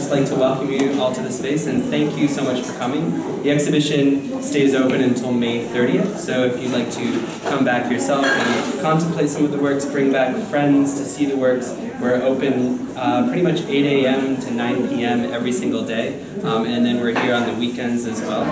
just like to welcome you all to the space and thank you so much for coming. The exhibition stays open until May 30th, so if you'd like to come back yourself and contemplate some of the works, bring back friends to see the works, we're open pretty much 8 a.m. to 9 p.m. every single day, and then we're here on the weekends as well.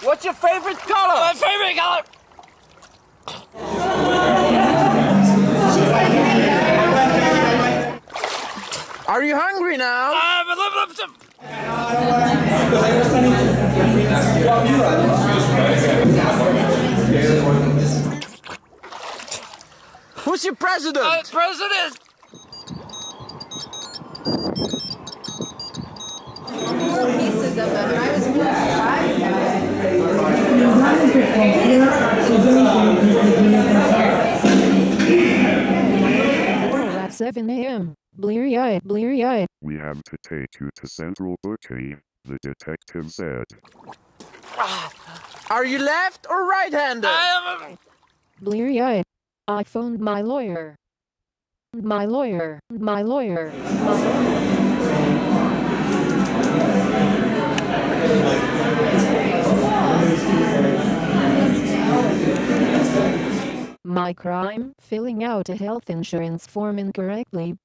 What's your favorite color? My favorite color! Are you hungry now? Who's your president? President! Pieces of them, and I was really surprised at it. At 7 a.m. Bleary-eyed, bleary-eyed. We have to take you to Central Bookie, the detective said. Are you left or right-handed? Bleary-eyed. I phoned my lawyer. My lawyer. My lawyer. My crime? Filling out a health insurance form incorrectly.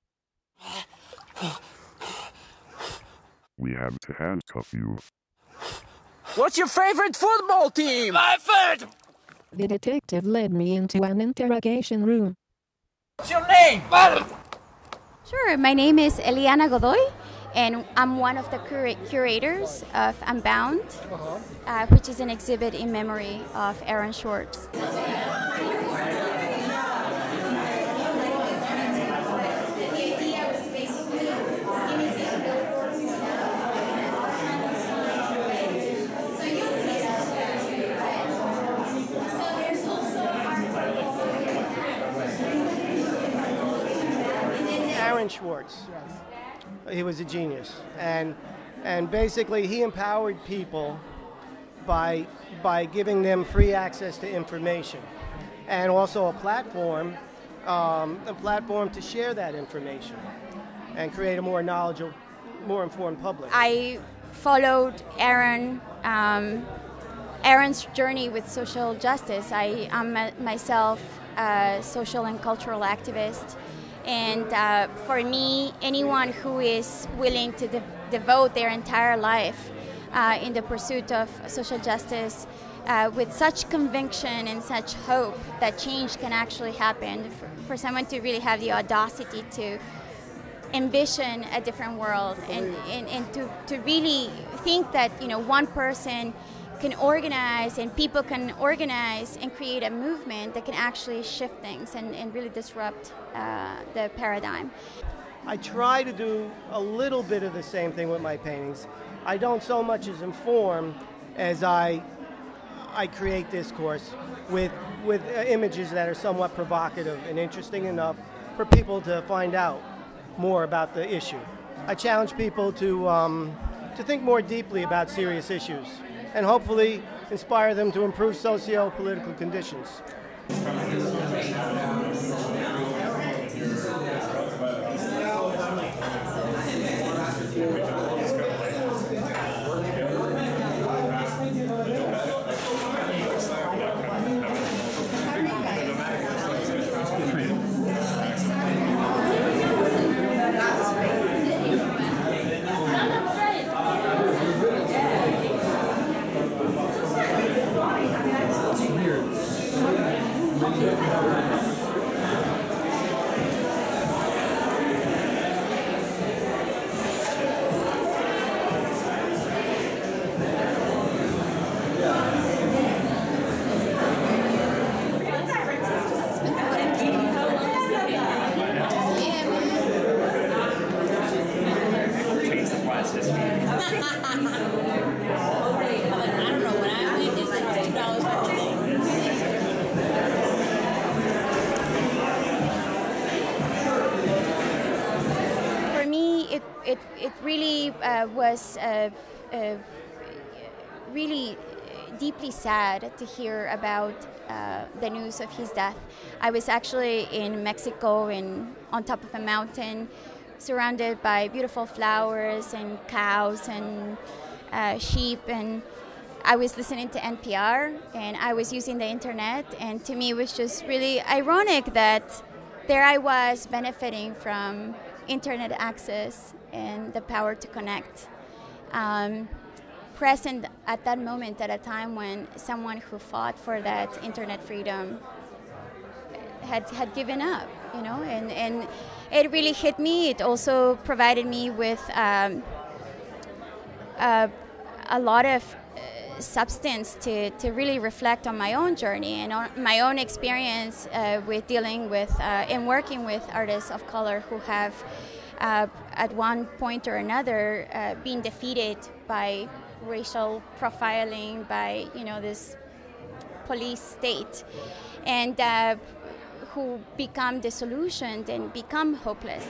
We have to handcuff you. What's your favorite football team? My favorite! The detective led me into an interrogation room. What's your name? Sure, my name is Eliana Godoy, and I'm one of the curators of Unbound, which is an exhibit in memory of Aaron Swartz. Aaron Swartz. He was a genius, and basically he empowered people by giving them free access to information, and also a platform to share that information and create a more knowledgeable, more informed public. I followed Aaron's journey with social justice. I am myself a social and cultural activist. And for me, anyone who is willing to devote their entire life in the pursuit of social justice with such conviction and such hope that change can actually happen, for someone to really have the audacity to envision a different world and to really think that, you know, one person can organize and people can organize and create a movement that can actually shift things and really disrupt the paradigm. I try to do a little bit of the same thing with my paintings. I don't so much as inform as I create discourse with images that are somewhat provocative and interesting enough for people to find out more about the issue. I challenge people to think more deeply about serious issues and hopefully inspire them to improve socio-political conditions. it really was really deeply sad to hear about the news of his death. I was actually in Mexico on top of a mountain, surrounded by beautiful flowers and cows and sheep, and I was listening to NPR and I was using the internet, and to me it was just really ironic that there I was benefiting from internet access and the power to connect. Present at that moment, at a time when someone who fought for that internet freedom had given up, you know, and it really hit me. It also provided me with a lot of substance to really reflect on my own journey and on my own experience with dealing with and working with artists of color who have at one point or another been defeated by racial profiling, by, you know, this police state, and who become disillusioned and become hopeless.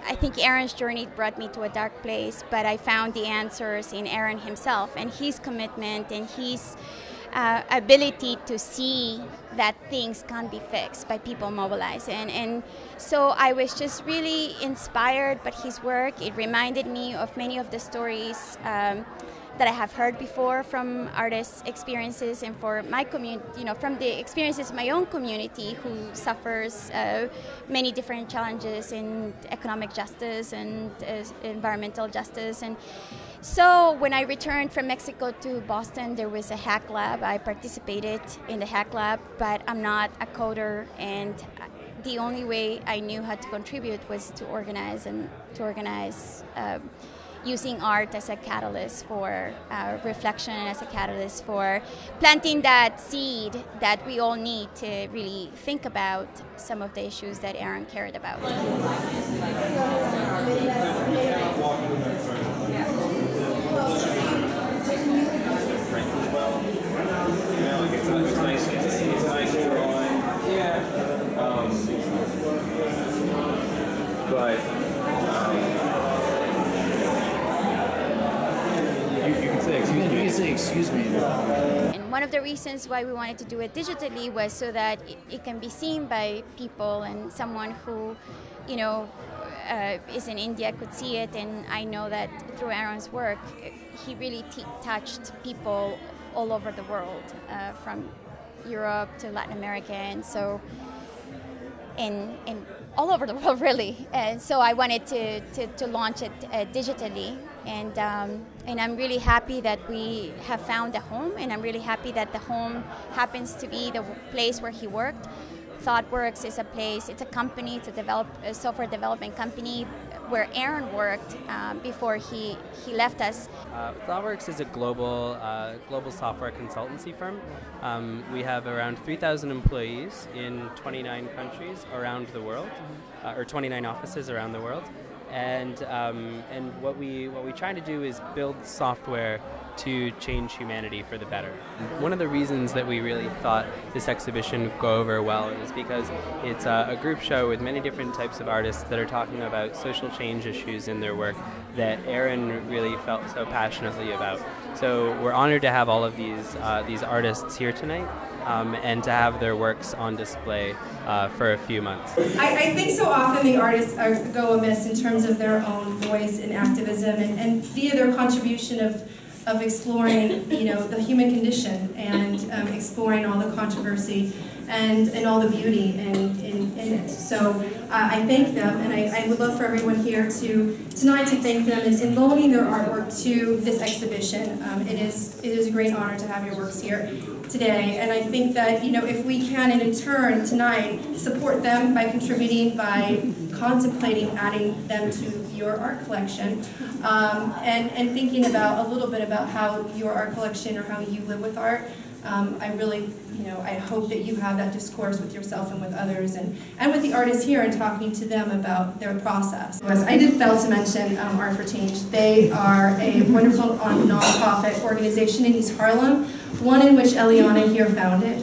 I think Aaron's journey brought me to a dark place, but I found the answers in Aaron himself and his commitment and his ability to see that things can be fixed by people mobilized. And so I was just really inspired by his work. It reminded me of many of the stories that I have heard before from artists' experiences, and for my community, you know, from the experiences of my own community who suffers many different challenges in economic justice and environmental justice. And so when I returned from Mexico to Boston, there was a hack lab. I participated in the hack lab, but I'm not a coder, and the only way I knew how to contribute was to organize using art as a catalyst for reflection, as a catalyst for planting that seed that we all need to really think about some of the issues that Aaron cared about. Excuse me. And one of the reasons why we wanted to do it digitally was so that it can be seen by people, and someone who, you know, is in India could see it. And I know that through Aaron's work, he really touched people all over the world, from Europe to Latin America, and so in all over the world, really. And so I wanted to launch it digitally, and I'm really happy that we have found a home, and I'm really happy that the home happens to be the place where he worked. Thoughtworks is a place, it's a company, it's a software development company where Aaron worked before he left us. Thoughtworks is a global software consultancy firm. We have around 3,000 employees in 29 countries around the world, or 29 offices around the world. And what we try to do is build software to change humanity for the better. One of the reasons that we really thought this exhibition would go over well is because it's a group show with many different types of artists that are talking about social change issues in their work that Aaron really felt so passionately about. So we're honored to have all of these artists here tonight, and to have their works on display for a few months. I think so often the artists go amiss in terms of their own voice and activism, and via their contribution of exploring, you know, the human condition, and exploring all the controversy and all the beauty in it. So I thank them, and I would love for everyone here tonight to thank them in loaning their artwork to this exhibition. It is a great honor to have your works here today, and I think that, you know, if we can in turn tonight support them by contributing, by contemplating adding them to your art collection, and thinking about a little bit about how your art collection or how you live with art. I really, I hope that you have that discourse with yourself and with others, and with the artists here, and talking to them about their process. I did fail to mention Art for Change. They are a wonderful nonprofit organization in East Harlem, one in which Eliana here founded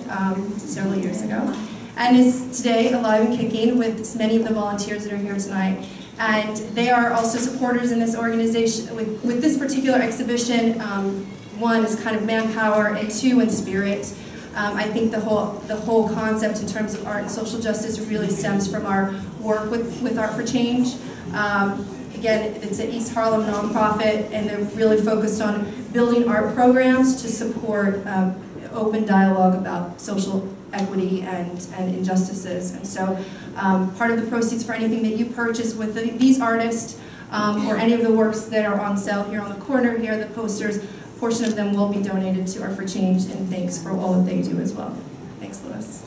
several years ago, and is today alive and kicking with many of the volunteers that are here tonight. And they are also supporters in this organization, with this particular exhibition. One is kind of manpower, and two, in spirit. I think the whole concept in terms of art and social justice really stems from our work with Art for Change. Again, it's an East Harlem nonprofit, and they're really focused on building art programs to support open dialogue about social equity and injustices. And so part of the proceeds for anything that you purchase with these artists, or any of the works that are on sale here on the corner here, the posters, a portion of them will be donated to Art for Change, and thanks for all that they do as well. Thanks, Louis.